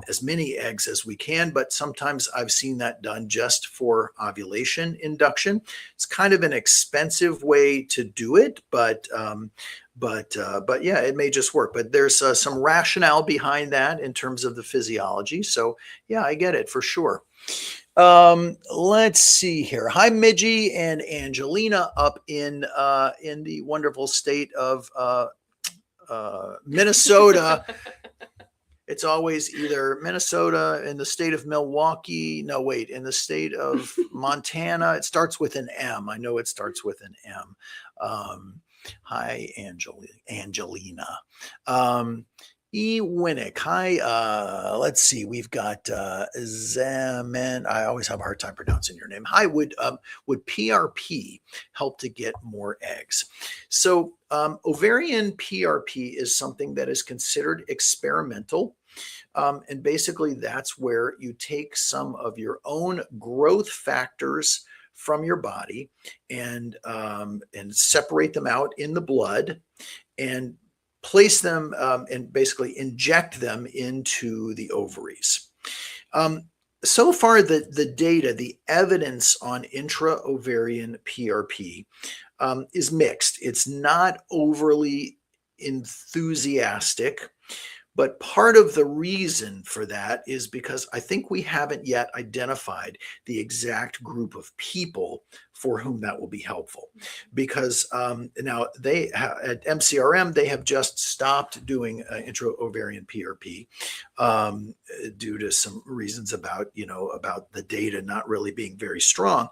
[SPEAKER 1] as many eggs as we can, but sometimes I've seen that done just for ovulation induction. It's kind of an expensive way to do it, but yeah, it may just work. But there's some rationale behind that in terms of the physiology. So yeah, I get it for sure. Let's see here. Hi, Midgie and Angelina up in the wonderful state of Minnesota. It's always either Minnesota, in the state of Milwaukee. No, wait, in the state of Montana. It starts with an M. I know it starts with an M. Hi, Angelina. E. Winnick. Hi. Let's see. We've got Zaman. I always have a hard time pronouncing your name. Hi. Would PRP help to get more eggs? So ovarian PRP is something that is considered experimental. And basically, that's where you take some of your own growth factors from your body and separate them out in the blood and place them and basically inject them into the ovaries. So far, the data, the evidence on intra-ovarian PRP is mixed. It's not overly enthusiastic. But part of the reason for that is because I think we haven't yet identified the exact group of people for whom that will be helpful. Because now at MCRM, they have just stopped doing intra-ovarian PRP due to some reasons about the data not really being very strong.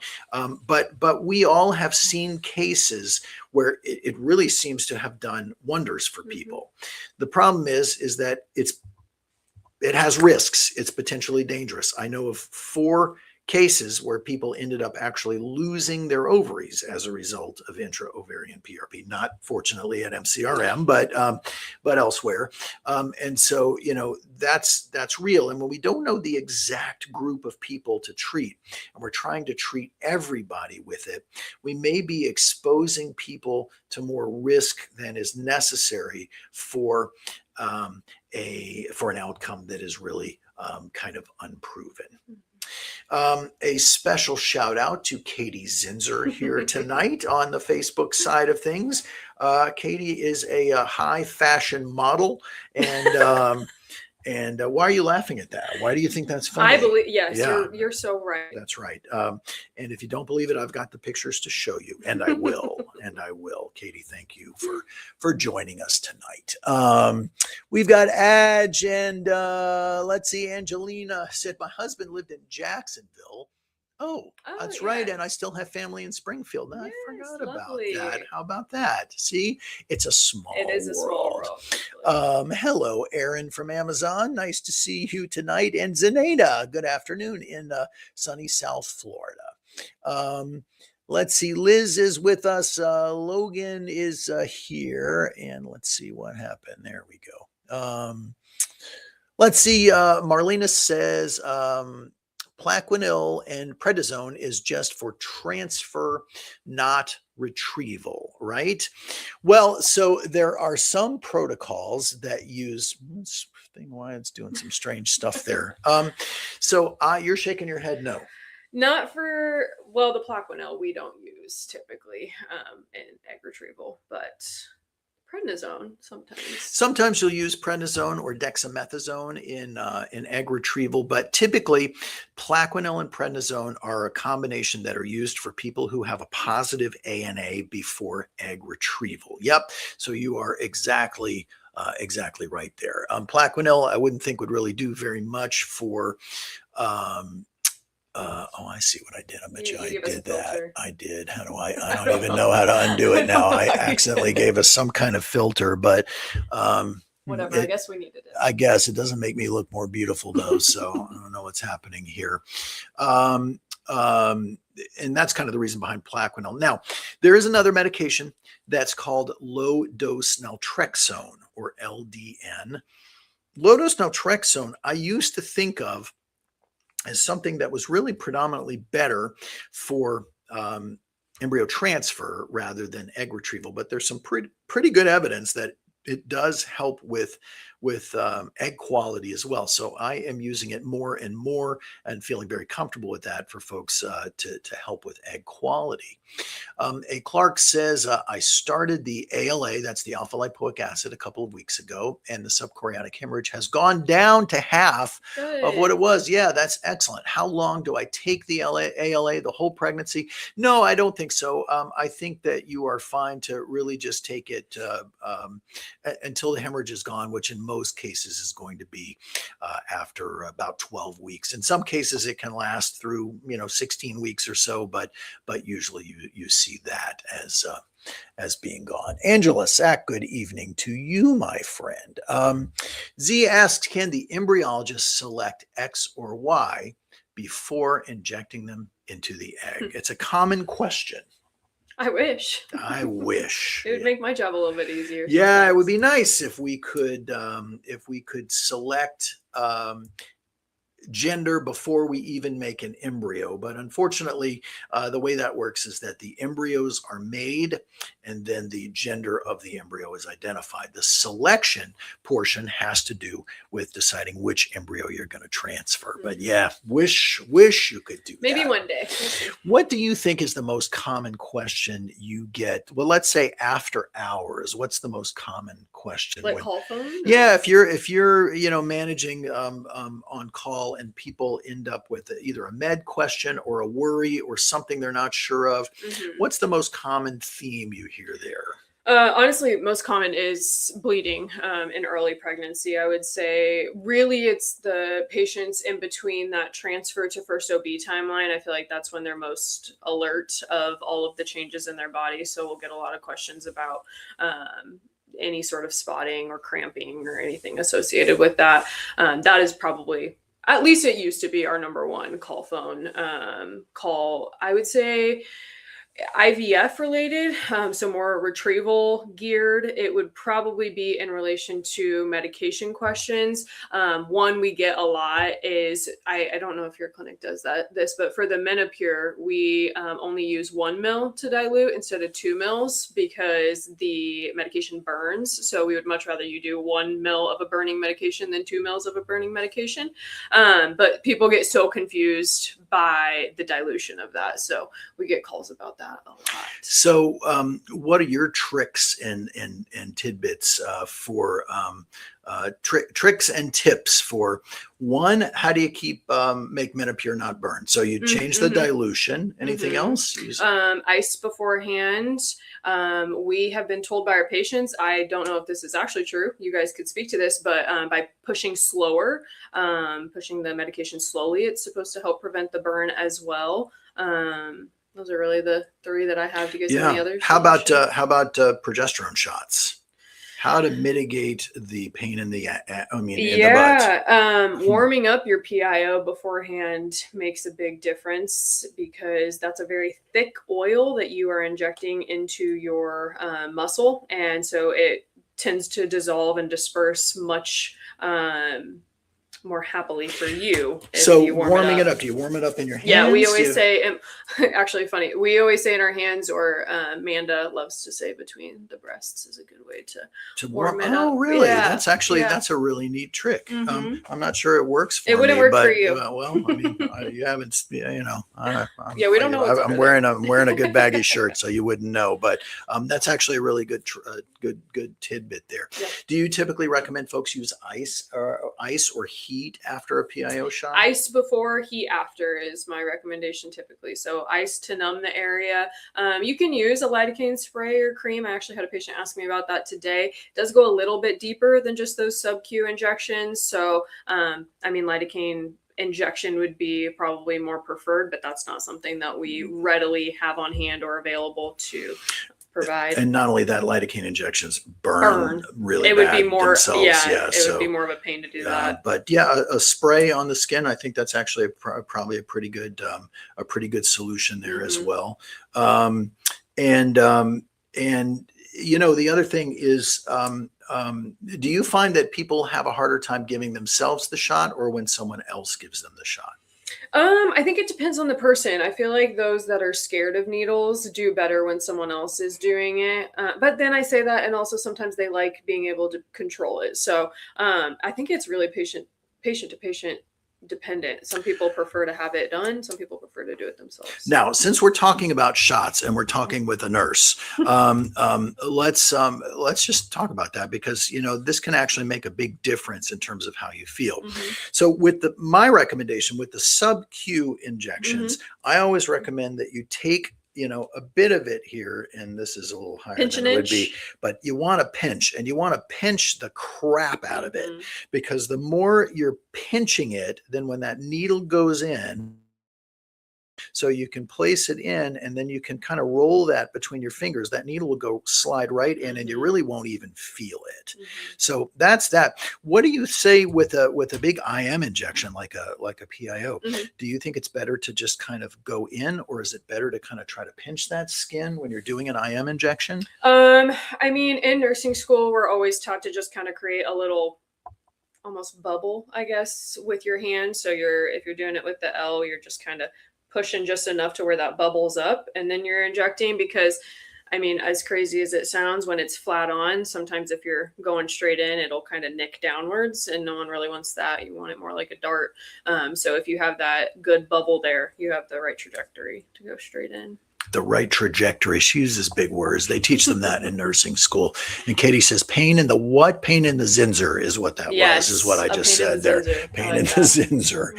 [SPEAKER 1] But we all have seen cases where it really seems to have done wonders for people. The problem is that it has risks. It's potentially dangerous. I know of 4 cases where people ended up actually losing their ovaries as a result of intra-ovarian PRP. Not fortunately at MCRM, but elsewhere. And so that's real. And when we don't know the exact group of people to treat, and we're trying to treat everybody with it, we may be exposing people to more risk than is necessary for an outcome that is really kind of unproven. A special shout out to Katie Zinzer here tonight on the Facebook side of things. Katie is a high fashion model, and why are you laughing at that? Why do you think that's funny?
[SPEAKER 2] I believe, yes, yeah. You're so right.
[SPEAKER 1] That's right. And if you don't believe it, I've got the pictures to show you, and I will. And I will. Katie, thank you for joining us tonight. We've got Adge, and let's see, Angelina said, my husband lived in Jacksonville. Oh, that's right. And I still have family in Springfield. I forgot about that. How about that? See, it's a small world. It is a small world. Hello, Aaron from Amazon. Nice to see you tonight. And Zenaida, good afternoon in sunny South Florida. Let's see. Liz is with us. Logan is here. And let's see what happened. There we go. Let's see. Marlena says, Plaquenil and prednisone is just for transfer, not retrieval, right? Well, so there are some protocols that use why it's doing some strange stuff there. So you're shaking your head no.
[SPEAKER 2] Not for, the Plaquenil we don't use typically in egg retrieval, but prednisone sometimes.
[SPEAKER 1] Sometimes you'll use prednisone or dexamethasone in egg retrieval, but typically Plaquenil and prednisone are a combination that are used for people who have a positive ANA before egg retrieval. Yep. So you are exactly right there. Plaquenil, I wouldn't think would really do very much for I see what I did. I bet you I did that. I did. How do I don't even know how to undo it now. I accidentally gave us some kind of filter, but
[SPEAKER 2] whatever. I guess we needed it.
[SPEAKER 1] I guess it doesn't make me look more beautiful though. So I don't know what's happening here. And that's kind of the reason behind Plaquenil. Now, there is another medication that's called low dose naltrexone or LDN. Low dose naltrexone, I used to think of as something that was really predominantly better for embryo transfer rather than egg retrieval. But there's some pretty good evidence that it does help with egg quality as well. So I am using it more and more and feeling very comfortable with that for folks to help with egg quality. A Clark says, I started the ALA, that's the alpha lipoic acid, a couple of weeks ago, and the subchorionic hemorrhage has gone down to half of what it was. Yeah, that's excellent. How long do I take the ALA the whole pregnancy? No, I don't think so. I think that you are fine to really just take it until the hemorrhage is gone, which in most cases is going to be after about 12 weeks. In some cases, it can last through 16 weeks or so, but usually you see that as being gone. Angela Sack, good evening to you, my friend. Z asked, can the embryologist select X or Y before injecting them into the egg? It's a common question.
[SPEAKER 2] I wish.
[SPEAKER 1] I wish.
[SPEAKER 2] It would make my job a little bit easier.
[SPEAKER 1] Yeah, it would be
[SPEAKER 2] sometimes.
[SPEAKER 1] nice if we could select gender before we even make an embryo. But unfortunately, the way that works is that the embryos are made and then the gender of the embryo is identified. The selection portion has to do with deciding which embryo you're going to transfer. But yeah, wish you could do
[SPEAKER 2] Maybe
[SPEAKER 1] that.
[SPEAKER 2] one day. We'll see.
[SPEAKER 1] What do you think is the most common question you get? Well, let's say after hours. What's the most common question?
[SPEAKER 2] Like call phone?
[SPEAKER 1] Yeah, if you're managing on call and people end up with either a med question or a worry or something they're not sure of, what's the most common theme you hear there?
[SPEAKER 2] Honestly, most common is bleeding in early pregnancy. I would say really it's the patients in between that transfer to first OB timeline. I feel like that's when they're most alert of all of the changes in their body. So we'll get a lot of questions about any sort of spotting or cramping or anything associated with that. That is probably, at least it used to be, our number one call phone call. I would say IVF related, so more retrieval geared. It would probably be in relation to medication questions. One we get a lot is, I don't know if your clinic does this, but for the Menopur, we only use 1 mil to dilute instead of 2 mils because the medication burns. So we would much rather you do 1 mil of a burning medication than 2 mils of a burning medication. But people get so confused by the dilution of that. So we get calls about that a lot.
[SPEAKER 1] So what are your tricks and tidbits for tricks and tips for one? How do you keep make Menopur not burn? So you change the dilution. Anything else?
[SPEAKER 2] Ice beforehand. We have been told by our patients, I don't know if this is actually true, you guys could speak to this, but by pushing slower, pushing the medication slowly, it's supposed to help prevent the burn as well. Those are really the 3 that I have. Do you guys have any others?
[SPEAKER 1] How about progesterone shots? How to mitigate the pain in the in the butt?
[SPEAKER 2] Warming up your PIO beforehand makes a big difference because that's a very thick oil that you are injecting into your muscle, and so it tends to dissolve and disperse much more happily for you.
[SPEAKER 1] So warming it up. Do you warm it up in your hands?
[SPEAKER 2] Yeah, we always say, actually funny, we always say in our hands, or Amanda loves to say between the breasts is a good way to warm it up.
[SPEAKER 1] Oh, really?
[SPEAKER 2] Yeah.
[SPEAKER 1] That's actually, that's a really neat trick. I'm not sure it works for me.
[SPEAKER 2] It wouldn't work for you.
[SPEAKER 1] Well, I mean, you haven't,
[SPEAKER 2] we don't know.
[SPEAKER 1] I'm wearing a good baggy shirt, so you wouldn't know, but that's actually a really good tidbit there. Yeah. Do you typically recommend folks use ice or heat after a PIO shot?
[SPEAKER 2] Ice before, heat after is my recommendation typically. So ice to numb the area. You can use a lidocaine spray or cream. I actually had a patient ask me about that today. It does go a little bit deeper than just those sub-Q injections. So, lidocaine injection would be probably more preferred, but that's not something that we readily have on hand or available to provide.
[SPEAKER 1] And not only that, lidocaine injections burn really
[SPEAKER 2] it would
[SPEAKER 1] bad
[SPEAKER 2] be more
[SPEAKER 1] themselves.
[SPEAKER 2] It would be more of a pain to do that.
[SPEAKER 1] But yeah, a spray on the skin, I think that's actually probably a pretty good solution there as well. And the other thing is, do you find that people have a harder time giving themselves the shot or when someone else gives them the shot?
[SPEAKER 2] I think it depends on the person. I feel like those that are scared of needles do better when someone else is doing it. But then I say that, and also sometimes they like being able to control it. So I think it's really patient to patient dependent. Some people prefer to have it done. Some people prefer to do it themselves.
[SPEAKER 1] Now, since we're talking about shots and we're talking with a nurse, let's just talk about that because, this can actually make a big difference in terms of how you feel. So with my recommendation with the sub-Q injections, I always recommend that you take a bit of it here, and this is a little higher than it would be, but you want to pinch, and you want to pinch the crap out of it because the more you're pinching it, then when that needle goes in, So you can place it in, and then you can kind of roll that between your fingers. That needle will go slide right in, and you really won't even feel it. So that's that. What do you say with a big IM injection like a PIO? Do you think it's better to just kind of go in, or is it better to kind of try to pinch that skin when you're doing an IM injection?
[SPEAKER 2] I mean, in nursing school, we're always taught to just kind of create a little almost bubble, I guess, with your hand. So if you're doing it with the L, you're just kind of pushing just enough to where that bubbles up, and then you're injecting. Because I mean, as crazy as it sounds, when it's flat on, sometimes if you're going straight in, it'll kind of nick downwards, and no one really wants that. You want it more like a dart. So if you have that good bubble there, you have the right trajectory to go straight in.
[SPEAKER 1] The right trajectory. She uses big words. They teach them that in nursing school. And Katie says, pain in the what? Pain in the zinzer is what that was, is what I just said there. Pain in the zinzer.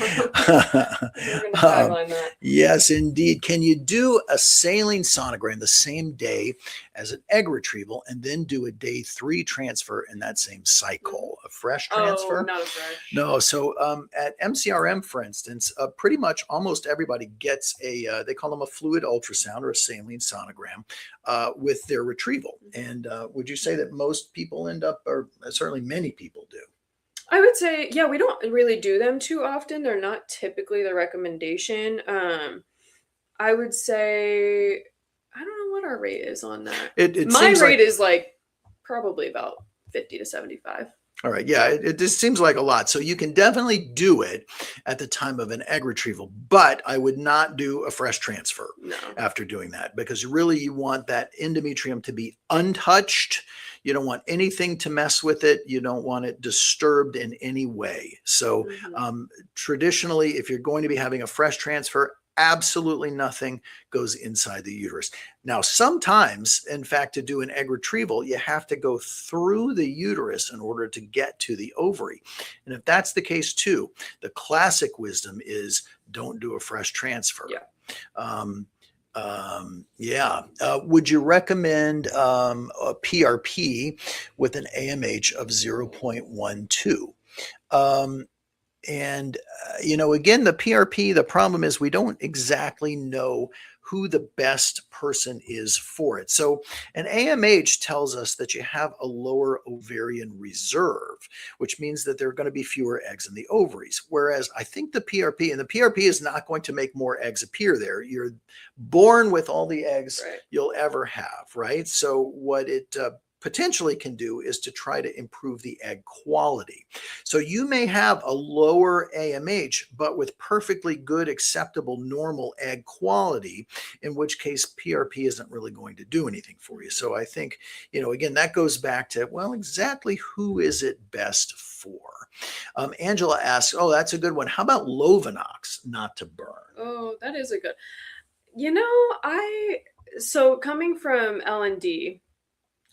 [SPEAKER 1] Yes, indeed. Can you do a saline sonogram the same day as an egg retrieval and then do a day 3 transfer in that same cycle? A fresh transfer?
[SPEAKER 2] Oh, not a fresh.
[SPEAKER 1] No. So at MCRM, for instance, pretty much almost everybody gets they call them a fluid ultrasound or a saline sonogram with their retrieval. And would you say that most people end up, or certainly many people do?
[SPEAKER 2] I would say, yeah, we don't really do them too often. They're not typically the recommendation. I would say, I don't know what our rate is on that. My rate is like probably about 50 to 75.
[SPEAKER 1] All right. Yeah, it just seems like a lot. So you can definitely do it at the time of an egg retrieval, but I would not do a fresh transfer after doing that, because really you want that endometrium to be untouched. You don't want anything to mess with it. You don't want it disturbed in any way. So traditionally, if you're going to be having a fresh transfer, absolutely nothing goes inside the uterus. Now, sometimes, in fact, to do an egg retrieval, you have to go through the uterus in order to get to the ovary. And if that's the case too, the classic wisdom is don't do a fresh transfer. Would you recommend a PRP with an AMH of 0.12? Again, the PRP, the problem is we don't exactly know who the best person is for it. So an AMH tells us that you have a lower ovarian reserve, which means that there are going to be fewer eggs in the ovaries. Whereas I think the PRP, and the PRP is not going to make more eggs appear there. You're born with all the eggs you'll ever have, right? So what it potentially can do is to try to improve the egg quality. So you may have a lower AMH, but with perfectly good, acceptable, normal egg quality, in which case PRP isn't really going to do anything for you. So I think, again, that goes back to, well, exactly who is it best for? Angela asks, oh, that's a good one. How about Lovenox not to burn?
[SPEAKER 2] Oh, that is a good, so coming from L&D,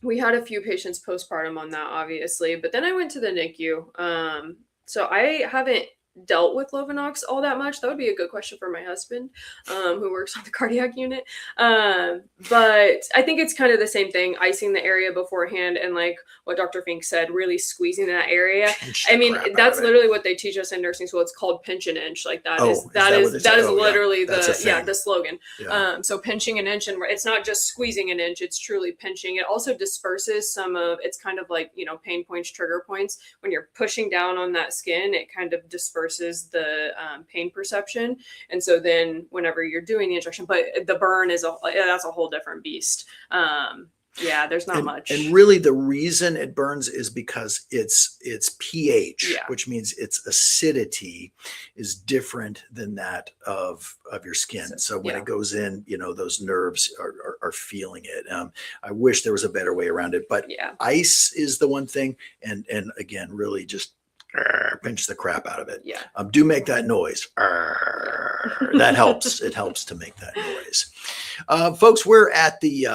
[SPEAKER 2] we had a few patients postpartum on that, obviously, but then I went to the NICU. So I haven't dealt with Lovenox all that much. That would be a good question for my husband, who works on the cardiac unit. But I think it's kind of the same thing, icing the area beforehand, and like what Dr. Fink said, really squeezing that area. I mean, that's literally what they teach us in nursing school. It's called pinch an inch. Like that is literally the slogan. So pinching an inch, and it's not just squeezing an inch, it's truly pinching. It also disperses some of, it's kind of like, pain points, trigger points. When you're pushing down on that skin, it kind of disperses the pain perception. And so then whenever you're doing the injection, but the burn that's a whole different beast. There's not much.
[SPEAKER 1] And really the reason it burns is because its pH, which means its acidity, is different than that of your skin. So when it goes in, those nerves are feeling it. I wish there was a better way around it, but ice is the one thing. And again, really just pinch the crap out of it. Do make that noise. That helps. It helps to make that noise. Folks, we're at the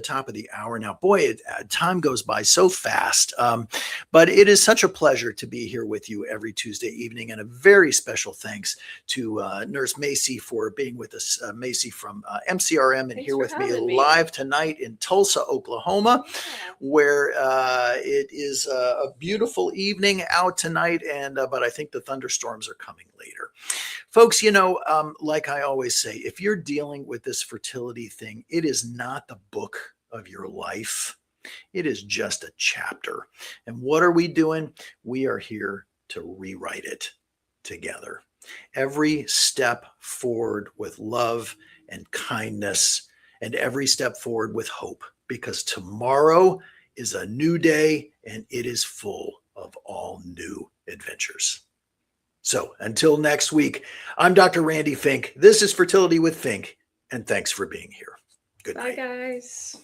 [SPEAKER 1] top of the hour now. Boy, time goes by so fast. But it is such a pleasure to be here with you every Tuesday evening. And a very special thanks to Nurse Macy for being with us. Macy from MCRM, and here with me live tonight in Tulsa, Oklahoma, where it is a beautiful evening out tonight. But I think the thunderstorms are coming later. Folks, like I always say, if you're dealing with this fertility thing, it is not the book of your life. It is just a chapter. And what are we doing? We are here to rewrite it together. Every step forward with love and kindness, and every step forward with hope, because tomorrow is a new day and it is full of all new adventures. So until next week, I'm Dr. Randy Fink. This is Fertility with Fink, and thanks for being here. Good
[SPEAKER 2] Bye,
[SPEAKER 1] night.
[SPEAKER 2] guys.